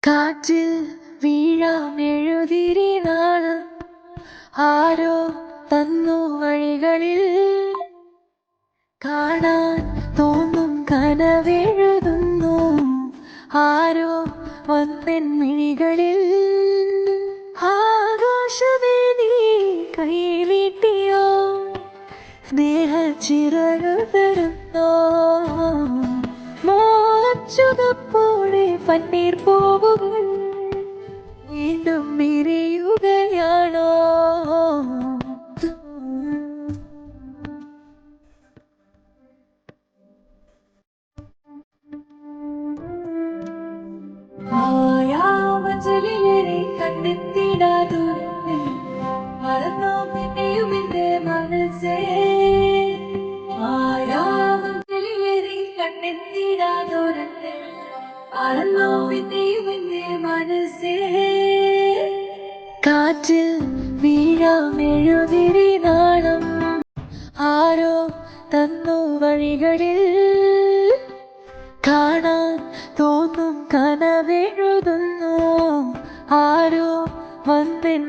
കാറ്റിൽ വീഴാം എഴുതിരി നാള് ആരോ തന്നു വഴികളിൽ കാണാൻ തോന്നും കനവെഴുതുന്നു ആരോ വന്നെൻ മിഴികളിൽ. ആകാശമേ നീ കൈവീട്ടിയോ സ്നേഹച്ചിറകു തരുന്നോ മോച്ചുകപ്പോടെ പന്നീർ പൂവുകൾ വീണ്ടും വിരിയുകയാണോ? മായാമഞ്ചലിലേറി കണ്ണെത്തിടാതെ മറന്നോ പിന്നെയും എന്റെ മനസ്സേ. മായാമഞ്ചലിലേറി കണ്ണെത്തിടാതെ മറന്നോ പിന്നെയും എന്റെ മനസ്സേ. കാറ്റിൽ വീഴാം എഴുതിരി നാളം ആരോ തന്നു വഴികളിൽ കാണാൻ തോന്നും കനവെഴുതുന്നു ആരോ വന്നെൻ